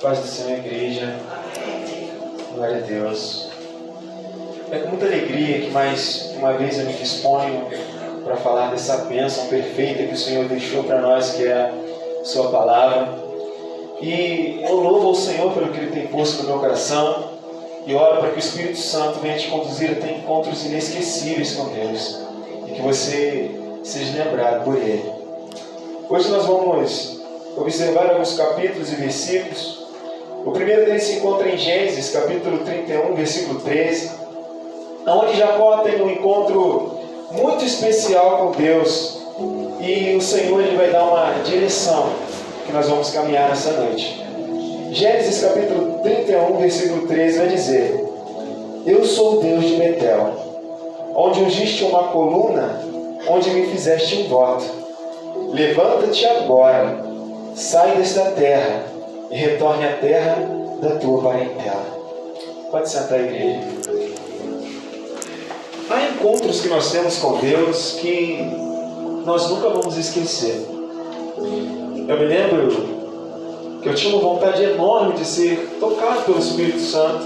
Paz do Senhor, igreja. Glória a Deus. É com muita alegria que mais uma vez eu me disponho para falar dessa bênção perfeita que o Senhor deixou para nós, que é a Sua Palavra. E eu louvo ao Senhor pelo que Ele tem posto no meu coração e oro para que o Espírito Santo venha te conduzir até encontros inesquecíveis com Deus e que você seja lembrado por Ele. Hoje nós vamos observar alguns capítulos e versículos. O primeiro deles se encontra em Gênesis, capítulo 31, versículo 13, onde Jacó tem um encontro muito especial com Deus. E o Senhor ele vai dar uma direção que nós vamos caminhar nessa noite. Gênesis, capítulo 31, versículo 13, vai dizer: Eu sou o Deus de Betel, onde ungiste uma coluna, onde me fizeste um voto. Levanta-te agora, sai desta terra e retorne à terra da tua parentela. Pode sentar, igreja. Há encontros que nós temos com Deus que nós nunca vamos esquecer. Eu me lembro que eu tinha uma vontade enorme de ser tocado pelo Espírito Santo.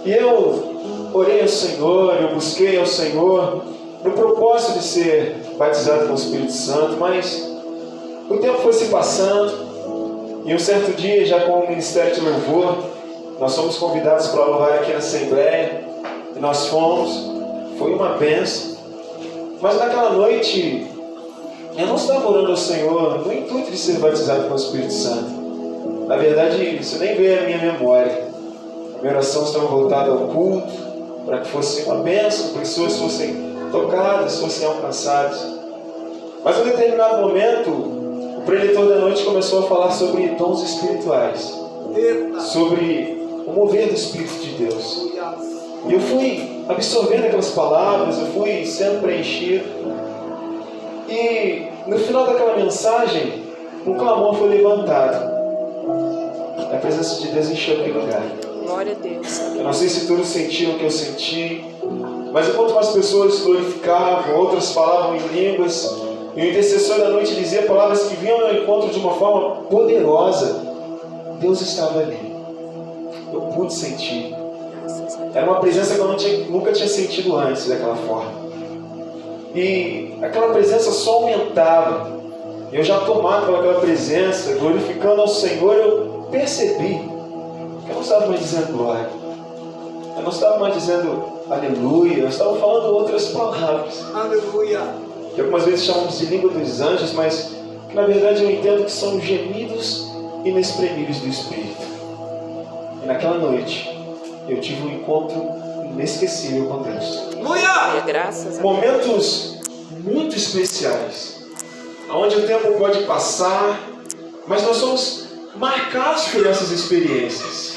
E eu orei ao Senhor, eu busquei ao Senhor no propósito de ser batizado com o Espírito Santo, mas o tempo foi se passando. E um certo dia, já com o Ministério de Louvor, nós fomos convidados para louvar aqui na Assembleia. E nós fomos. Foi uma bênção. Mas naquela noite, eu não estava orando ao Senhor no intuito de ser batizado com o Espírito Santo. Na verdade, isso nem veio à minha memória. A minha oração estava voltada ao culto, para que fosse uma bênção, pessoas fossem tocadas, fossem alcançadas. Mas em um determinado momento, o preletor da noite começou a falar sobre dons espirituais, sobre o mover do Espírito de Deus. E eu fui absorvendo aquelas palavras, eu fui sendo preenchido. E no final daquela mensagem, um clamor foi levantado. A presença de Deus encheu aquele lugar. Glória a Deus. Eu não sei se todos sentiram o que eu senti, mas enquanto umas pessoas glorificavam, outras falavam em línguas, e o intercessor da noite dizia palavras que vinham ao encontro de uma forma poderosa, Deus estava ali. Eu pude sentir. Era uma presença que eu nunca tinha sentido antes daquela forma. E aquela presença só aumentava. Eu já tomado pelaquela presença, glorificando ao Senhor, eu percebi que eu não estava mais dizendo glória. Eu não estava mais dizendo aleluia. Eu estava falando outras palavras. Aleluia. Que algumas vezes chamamos de língua dos anjos, mas que na verdade eu entendo que são gemidos inexprimíveis do Espírito. E naquela noite, eu tive um encontro inesquecível com Deus. Aleluia. Graças a Deus. Momentos muito especiais, onde o tempo pode passar, mas nós somos marcados por essas experiências.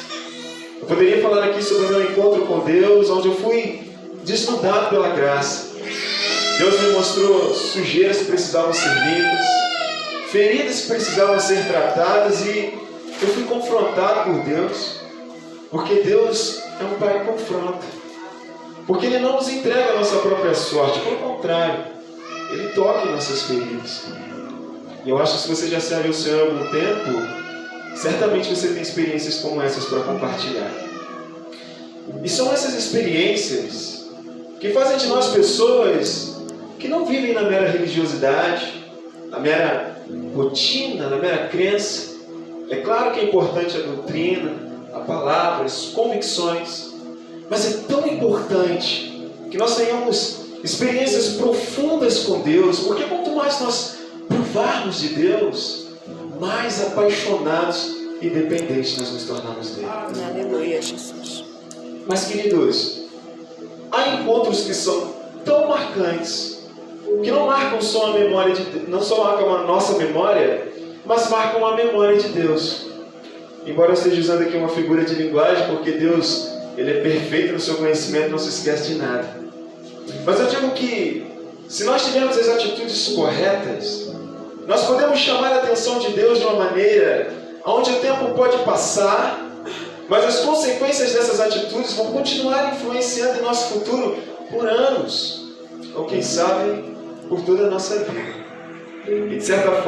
Eu poderia falar aqui sobre o meu encontro com Deus, onde eu fui desnudado pela graça. Deus me mostrou sujeiras que precisavam ser limpas, feridas que precisavam ser tratadas, e eu fui confrontado por Deus, porque Deus é um Pai que confronta, porque Ele não nos entrega a nossa própria sorte, pelo contrário, Ele toca em nossas feridas. E eu acho que se você já serve o Senhor há algum tempo, certamente você tem experiências como essas para compartilhar. E são essas experiências que fazem de nós pessoas que não vivem na mera religiosidade, na mera rotina, na mera crença. É claro que é importante a doutrina, a palavra, as convicções, mas é tão importante que nós tenhamos experiências profundas com Deus, porque quanto mais nós provarmos de Deus, mais apaixonados e dependentes nós nos tornamos dele. Aleluia, Jesus. Mas, queridos, há encontros que são tão marcantes, que não marcam só a memória de, não só marcam a nossa memória, mas marcam a memória de Deus. Embora eu esteja usando aqui uma figura de linguagem, porque Deus, Ele é perfeito no seu conhecimento, não se esquece de nada. Mas eu digo que, se nós tivermos as atitudes corretas, nós podemos chamar a atenção de Deus de uma maneira onde o tempo pode passar, mas as consequências dessas atitudes vão continuar influenciando em nosso futuro por anos, ou quem sabe, por toda a nossa vida. E de certa forma,